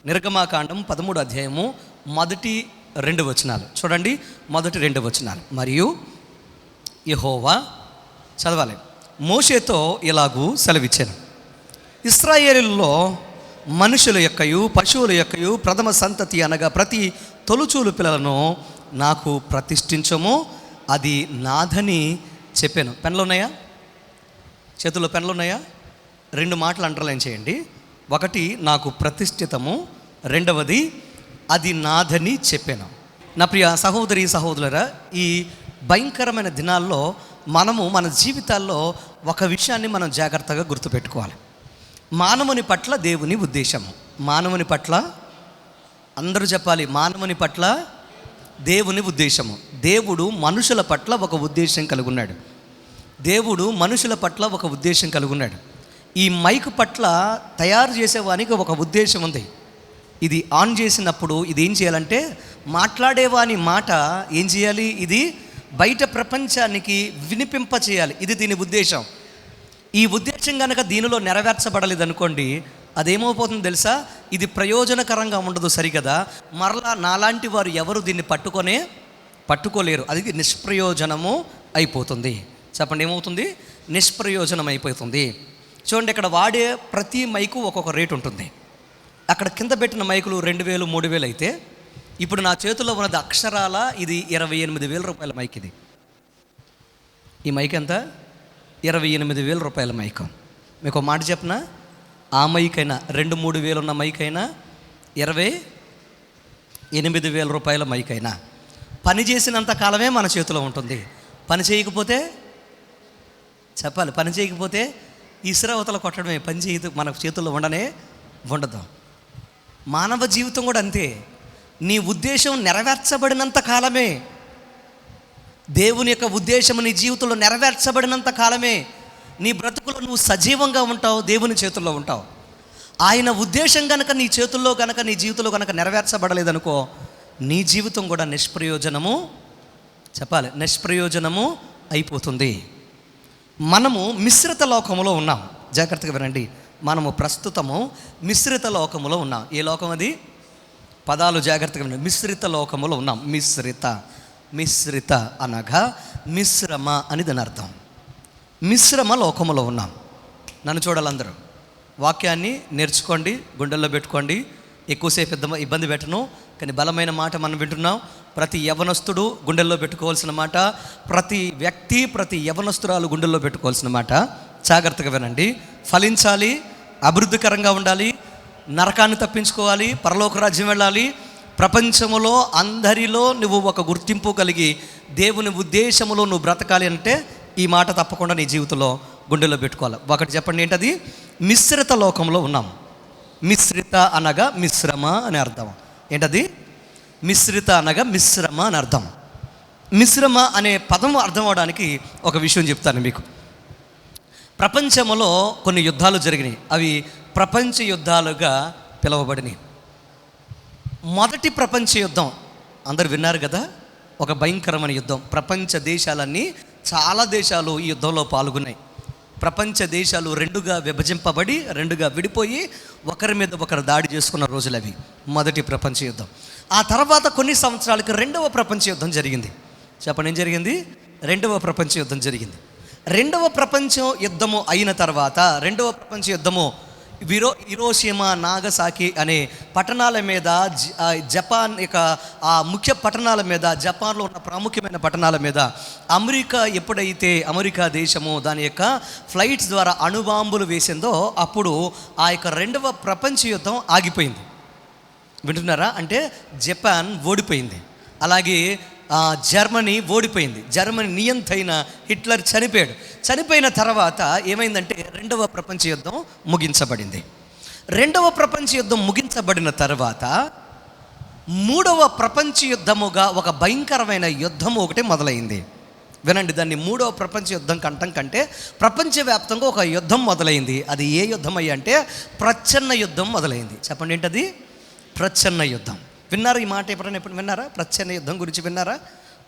నిర్గమాకాండం 13 అధ్యాయము మొదటి 2 వచనాలు చూడండి. మొదటి 2 వచనాలు. మరియు యెహోవా చదవాలి. మోషేతో ఇలాగూ సెలవిచ్చాను, ఇశ్రాయేలులో మనుషుల యొక్కయు పశువుల యొక్కయు ప్రథమ సంతతి అనగా ప్రతి తొలుచూలు పిల్లలను నాకు ప్రతిష్ఠించము, అది నాదని చెప్పాను. పెన్లు ఉన్నాయా? చేతుల్లో పెన్లు ఉన్నాయా? 2 మాటలు అండర్లైన్ చేయండి. ఒకటి నాకు ప్రతిష్ఠితము, రెండవది అది నాదని చెప్పాను. నా ప్రియ సహోదరి సహోదరులారా, ఈ భయంకరమైన దినాల్లో మనము మన జీవితాల్లో ఒక విషయాన్ని మనం జాగ్రత్తగా గుర్తుపెట్టుకోవాలి. మానవుని పట్ల దేవుని ఉద్దేశము. మానవుని పట్ల అందరూ చెప్పాలి, మానవుని పట్ల దేవుని ఉద్దేశము. దేవుడు మనుషుల పట్ల ఒక ఉద్దేశం కలిగి ఉన్నాడు. దేవుడు మనుషుల పట్ల ఒక ఉద్దేశం కలిగి ఉన్నాడు. ఈ మైక్ పట్ల తయారు చేసేవానికి ఒక ఉద్దేశం ఉంది. ఇది ఆన్ చేసినప్పుడు ఇది ఏం చేయాలంటే, మాట్లాడేవాని మాట ఏం చేయాలి? ఇది బయట ప్రపంచానికి వినిపింప చేయాలి. ఇది దీని ఉద్దేశం. ఈ ఉద్దేశం కనుక దీనిలో నెరవేర్చబడలేదు అనుకోండి, అదేమైపోతుందో తెలుసా? ఇది ప్రయోజనకరంగా ఉండదు సరికదా. మరలా నాలాంటి వారు ఎవరు దీన్ని పట్టుకోలేరు. అది నిష్ప్రయోజనము అయిపోతుంది. చెప్పండి, ఏమవుతుంది? నిష్ప్రయోజనం అయిపోతుంది. చూడండి, ఇక్కడ వాడే ప్రతి మైకు ఒక్కొక్క రేటు ఉంటుంది. అక్కడ కింద పెట్టిన మైకులు 2000 3000 అయితే, ఇప్పుడు నా చేతిలో ఉన్నది అక్షరాల ఇది 28,000 రూపాయల మైక్. ఇది ఈ మైక్ ఎంత? 28,000 రూపాయల మైక్. మీకు ఒక మాట చెప్పనా, ఆ మైక్ అయినా 2-3 వేలు ఉన్న మైక్ అయినా 28,000 రూపాయల మైక్ అయినా పని చేసినంత కాలమే మన చేతిలో ఉంటుంది. పని చేయకపోతే చెప్పాలి, పని చేయకపోతే ఇసురవతల కొట్టడమే. పని చేయదు, మన చేతుల్లో ఉండదు. మానవ జీవితం కూడా అంతే. నీ ఉద్దేశం నెరవేర్చబడినంత కాలమే, దేవుని యొక్క ఉద్దేశం నీ జీవితంలో నెరవేర్చబడినంత కాలమే నీ బ్రతుకులో నువ్వు సజీవంగా ఉంటావు, దేవుని చేతుల్లో ఉంటావు. ఆయన ఉద్దేశం కనుక నీ చేతుల్లో కనుక నీ జీవితంలో కనుక నెరవేర్చబడలేదనుకో, నీ జీవితం కూడా నిష్ప్రయోజనము, చెప్పాలి, నిష్ప్రయోజనము అయిపోతుంది. మనము మిశ్రిత లోకములో ఉన్నాం. జాగ్రత్తగా వినండి, మనము ప్రస్తుతము మిశ్రిత లోకములో ఉన్నాం. ఏ లోకం అది? పదాలు జాగ్రత్తగా వినండి. మిశ్రిత లోకములో ఉన్నాం. మిశ్రిత అనగా మిశ్రమ అని దాని అర్థం. మిశ్రమ లోకములో ఉన్నాం. నన్ను చూడాలందరూ వాక్యాన్ని నేర్చుకోండి, గుండెల్లో పెట్టుకోండి. ఎక్కువసేపు ఇబ్బంది పెట్టను, కానీ బలమైన మాట మనం వింటున్నాం. ప్రతి యవనస్తుడు గుండెల్లో పెట్టుకోవాల్సిన మాట, ప్రతి వ్యక్తి ప్రతి యవనస్తురాలు గుండెల్లో పెట్టుకోవాల్సిన మాట. జాగ్రత్తగా వినండి. ఫలించాలి, అభివృద్ధికరంగా ఉండాలి, నరకాన్ని తప్పించుకోవాలి, పరలోక రాజ్యం వెళ్ళాలి. ప్రపంచములో అందరిలో నువ్వు ఒక గుర్తింపు కలిగి దేవుని ఉద్దేశములో నువ్వు బ్రతకాలి అంటే ఈ మాట తప్పకుండా నీ జీవితంలో గుండెల్లో పెట్టుకోవాలి. ఒకటి చెప్పండి, ఏంటది? మిశ్రిత లోకంలో ఉన్నాం. మిశ్రిత అనగా మిశ్రమ అని అర్థం. ఏంటది? మిశ్రిత అనగా మిశ్రమ అని అర్థం. మిశ్రమ అనే పదం అర్థం అవడానికి ఒక విషయం చెప్తాను మీకు. ప్రపంచంలో కొన్ని యుద్ధాలు జరిగినాయి. అవి ప్రపంచ యుద్ధాలుగా పిలువబడినాయి. మొదటి ప్రపంచ యుద్ధం అందరు విన్నారు కదా, ఒక భయంకరమైన యుద్ధం. ప్రపంచ దేశాలన్నీ, చాలా దేశాలు ఈ యుద్ధంలో పాల్గొన్నాయి. ప్రపంచ దేశాలు 2గా విభజింపబడి 2గా విడిపోయి ఒకరి మీద ఒకరు దాడి చేసుకున్న రోజులు అవి. మొదటి ప్రపంచ యుద్ధం. ఆ తర్వాత కొన్ని సంవత్సరాలకి 2వ ప్రపంచ యుద్ధం జరిగింది. చెప్పండి, ఏం జరిగింది? 2వ ప్రపంచ యుద్ధం జరిగింది. 2వ ప్రపంచ యుద్ధము అయిన తర్వాత 2వ ప్రపంచ యుద్ధము హిరోషిమా నాగసాకి అనే పట్టణాల మీద, జపాన్ యొక్క ఆ ముఖ్య పట్టణాల మీద, జపాన్లో ఉన్న ప్రాముఖ్యమైన పట్టణాల మీద ఎప్పుడైతే అమెరికా దేశము దాని యొక్క ఫ్లైట్స్ ద్వారా అణుబాంబులు వేసిందో అప్పుడు ఆ యొక్క 2వ ప్రపంచ యుద్ధం ఆగిపోయింది. వింటున్నారా? అంటే జపాన్ ఓడిపోయింది, అలాగే జర్మనీ ఓడిపోయింది. జర్మనీ నియంత అయిన హిట్లర్ చనిపోయిన తర్వాత ఏమైందంటే 2వ ప్రపంచ యుద్ధం ముగించబడింది. 2వ ప్రపంచ యుద్ధం ముగించబడిన తర్వాత 3వ ప్రపంచ యుద్ధముగా ఒక భయంకరమైన యుద్ధము ఒకటి మొదలైంది. వినండి, దాన్ని 3వ ప్రపంచ యుద్ధం కంటే ప్రపంచవ్యాప్తంగా ఒక యుద్ధం మొదలైంది. అది ఏ యుద్ధం అంటే ప్రచ్ఛన్న యుద్ధం మొదలైంది. చెప్పండి, ఏంటది? ప్రచ్ఛన్న యుద్ధం. విన్నారా ఈ మాట? ఎప్పుడు విన్నారా? ప్రచ్ఛన్న యుద్ధం గురించి విన్నారా?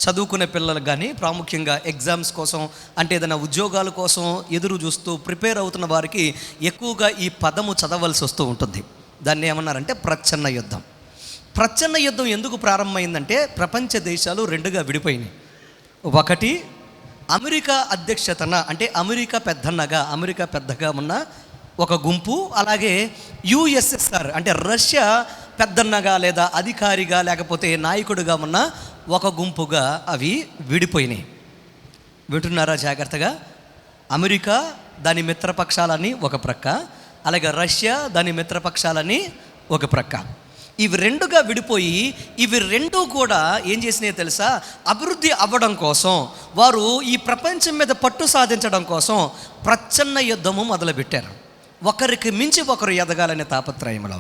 చదువుకునే పిల్లలకు కానీ, ప్రాముఖ్యంగా ఎగ్జామ్స్ కోసం అంటే ఏదైనా ఉద్యోగాల కోసం ఎదురు చూస్తూ ప్రిపేర్ అవుతున్న వారికి ఎక్కువగా ఈ పదము చదవలసి వస్తూ ఉంటుంది. దాన్ని ఏమన్నారంటే ప్రచ్ఛన్న యుద్ధం. ప్రచ్ఛన్న యుద్ధం ఎందుకు ప్రారంభమైందంటే ప్రపంచ దేశాలు రెండుగా విడిపోయినాయి. ఒకటి అమెరికా అధ్యక్షతన, అంటే అమెరికా పెద్దగా ఉన్న ఒక గుంపు, అలాగే యుఎస్ఎస్ఆర్ అంటే రష్యా పెద్దన్నగా లేదా అధికారిగా లేకపోతే నాయకుడిగా ఉన్న ఒక గుంపుగా అవి విడిపోయినాయి. వింటున్నారా జాగ్రత్తగా? అమెరికా దాని మిత్రపక్షాలని ఒక ప్రక్క, అలాగే రష్యా దాని మిత్రపక్షాలని ఒక ప్రక్క. ఇవి రెండుగా విడిపోయి ఇవి రెండు కూడా ఏం చేసినాయో తెలుసా? అభివృద్ధి అవ్వడం కోసం, వారు ఈ ప్రపంచం మీద పట్టు సాధించడం కోసం ప్రచ్ఛన్న యుద్ధము మొదలుపెట్టారు. ఒకరికి మించి ఒకరు ఎదగాలనే తాపత్రయంలో,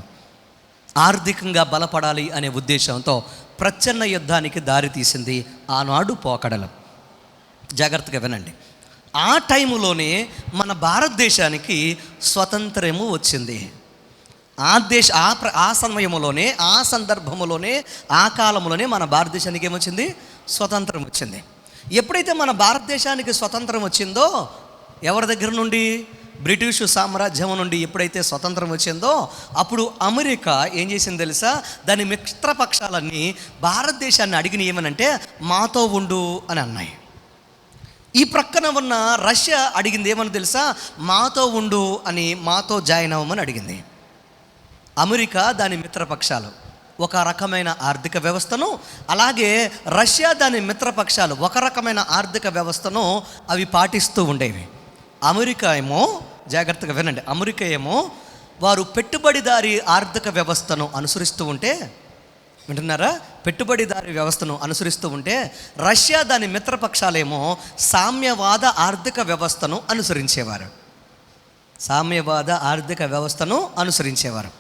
ఆర్థికంగా బలపడాలి అనే ఉద్దేశంతో ప్రచ్ఛన్న యుద్ధానికి దారి తీసింది ఆనాడు పోకడలు. జాగ్రత్తగా వినండి. ఆ టైములోనే మన భారతదేశానికి స్వతంత్రము వచ్చింది. ఆ సమయంలోనే, ఆ సందర్భంలోనే, ఆ కాలంలోనే మన భారతదేశానికి ఏమొచ్చింది? స్వతంత్రం వచ్చింది. ఎప్పుడైతే మన భారతదేశానికి స్వతంత్రం వచ్చిందో, ఎవరి దగ్గర నుండి? బ్రిటిషు సామ్రాజ్యం నుండి ఎప్పుడైతే స్వతంత్రం వచ్చిందో అప్పుడు అమెరికా ఏం చేసింది తెలుసా? దాని మిత్రపక్షాలన్నీ భారతదేశాన్ని అడిగిన ఏమనంటే మాతో ఉండు అని అన్నాయి. ఈ ప్రక్కన ఉన్న రష్యా అడిగింది ఏమని తెలుసా? మాతో ఉండు అని, మాతో జాయిన్ అవ్వమని అడిగింది. అమెరికా దాని మిత్రపక్షాలు ఒక రకమైన ఆర్థిక వ్యవస్థను, అలాగే రష్యా దాని మిత్రపక్షాలు ఒక రకమైన ఆర్థిక వ్యవస్థను అవి పాటిస్తూ ఉండేవి. అమెరికా ఏమో, జాగ్రత్తగా వినండి, అమెరికా ఏమో వారు పెట్టుబడిదారీ ఆర్థిక వ్యవస్థను అనుసరిస్తూ ఉంటే, వింటున్నారా? పెట్టుబడిదారీ వ్యవస్థను అనుసరిస్తూ ఉంటే రష్యా దాని మిత్రపక్షాలేమో సామ్యవాద ఆర్థిక వ్యవస్థను అనుసరించేవారు. అనుసరించేవారు.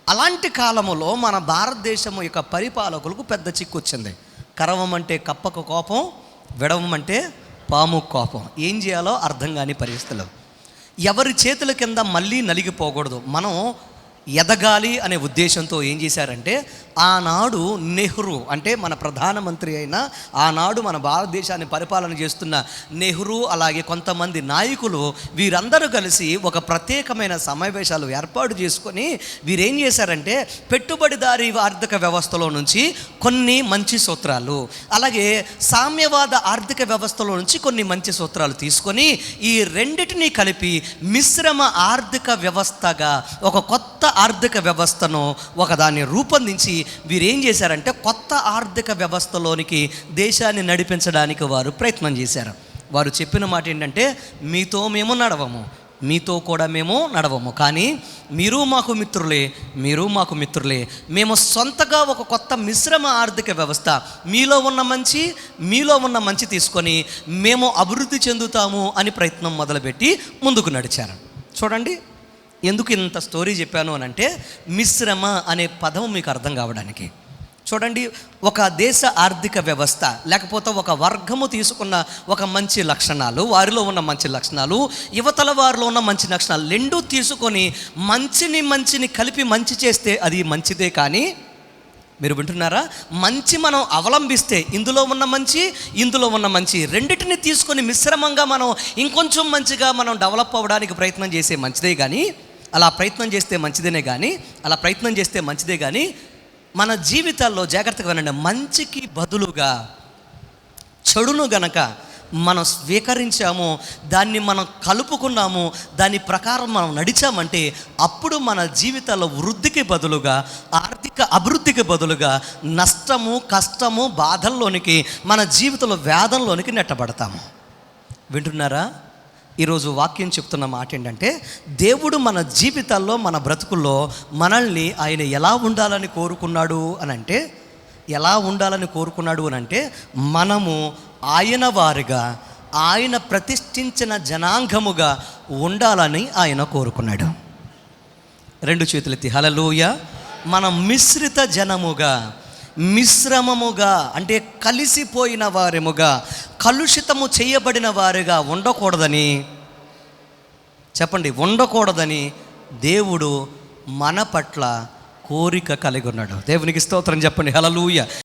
అలాంటి కాలంలో మన భారతదేశం యొక్క పరిపాలకులకు పెద్ద చిక్కు వచ్చింది. కరవమంటే కప్పకు కోపం, విడవమంటే పాము కోపం. ఏం చేయాలో అర్థం కాని పరిస్థితులు. ఎవరి చేతుల కింద మళ్ళీ నలిగిపోకూడదు, మనం ఎదగాలి అనే ఉద్దేశంతో ఏం చేశారంటే, ఆనాడు నెహ్రూ అంటే మన ప్రధానమంత్రి అయిన, ఆనాడు మన భారతదేశాన్ని పరిపాలన చేస్తున్న నెహ్రూ, అలాగే కొంతమంది నాయకులు, వీరందరూ కలిసి ఒక ప్రత్యేకమైన సమావేశాలు ఏర్పాటు చేసుకొని వీరేం చేశారంటే, పెట్టుబడిదారీ ఆర్థిక వ్యవస్థలో నుంచి కొన్ని మంచి సూత్రాలు, అలాగే సామ్యవాద ఆర్థిక వ్యవస్థలో నుంచి కొన్ని మంచి సూత్రాలు తీసుకొని ఈ రెండిటినీ కలిపి మిశ్రమ ఆర్థిక వ్యవస్థగా ఒక కొత్త ఆర్థిక వ్యవస్థను ఒకదాన్ని రూపొందించి వీరేం చేశారంటే కొత్త ఆర్థిక వ్యవస్థలోనికి దేశాన్ని నడిపించడానికి వారు ప్రయత్నం చేశారు. వారు చెప్పిన మాట ఏంటంటే, మీతో మేము నడవము, మీతో కూడా మేము నడవము, కానీ మీరు మాకు మిత్రులే, మేము సొంతగా ఒక కొత్త మిశ్రమ ఆర్థిక వ్యవస్థ, మీలో ఉన్న మంచి తీసుకొని మేము అభివృద్ధి చెందుతాము అని ప్రయత్నం మొదలుపెట్టి ముందుకు నడిచారు. చూడండి, ఎందుకు ఇంత స్టోరీ చెప్పాను అని అంటే, మిశ్రమ అనే పదం మీకు అర్థం కావడానికి. చూడండి, ఒక దేశ ఆర్థిక వ్యవస్థ లేకపోతే ఒక వర్గము తీసుకున్న ఒక మంచి లక్షణాలు, వారిలో ఉన్న మంచి లక్షణాలు, యువతల వారిలో ఉన్న మంచి లక్షణాలు రెండూ తీసుకొని మంచిని కలిపి మంచి చేస్తే అది మంచిదే. కానీ మీరు వింటున్నారా? మంచి మనం అవలంబిస్తే ఇందులో ఉన్న మంచి రెండింటిని తీసుకొని మిశ్రమంగా మనం ఇంకొంచెం మంచిగా మనం డెవలప్ అవ్వడానికి ప్రయత్నం చేసే మంచిదే. కానీ అలా ప్రయత్నం చేస్తే మంచిదే కానీ మన జీవితాల్లో జాగ్రత్తగా వినండి, మంచికి బదులుగా చెడును గనక మనం స్వీకరించాము, దాన్ని మనం కలుపుకున్నాము, దాని ప్రకారం మనం నడిచామంటే అప్పుడు మన జీవితాల్లో వృద్ధికి బదులుగా, ఆర్థిక అభివృద్ధికి బదులుగా నష్టము, కష్టము, బాధల్లోనికి, మన జీవితంలో వేదంలోనికి నెట్టబడతాము. వింటున్నారా? ఈరోజు వాక్యం చెప్తున్న మాట ఏంటంటే, దేవుడు మన జీవితాల్లో, మన బ్రతుకుల్లో మనల్ని ఆయన ఎలా ఉండాలని కోరుకున్నాడు అని అంటే మనము ఆయన వారిగా, ఆయన ప్రతిష్ఠించిన జనాంగముగా ఉండాలని ఆయన కోరుకున్నాడు. రెండు చేతులెత్తి హల్లెలూయా. మనం మిశ్రిత జనముగా, మిశ్రమముగా అంటే కలిసిపోయిన వారముగా, కలుషితము చేయబడిన వారిగా ఉండకూడదని దేవుడు మన పట్ల కోరిక కలిగి ఉన్నాడు. దేవునికి స్తోత్రం చెప్పండి, హల్లెలూయా.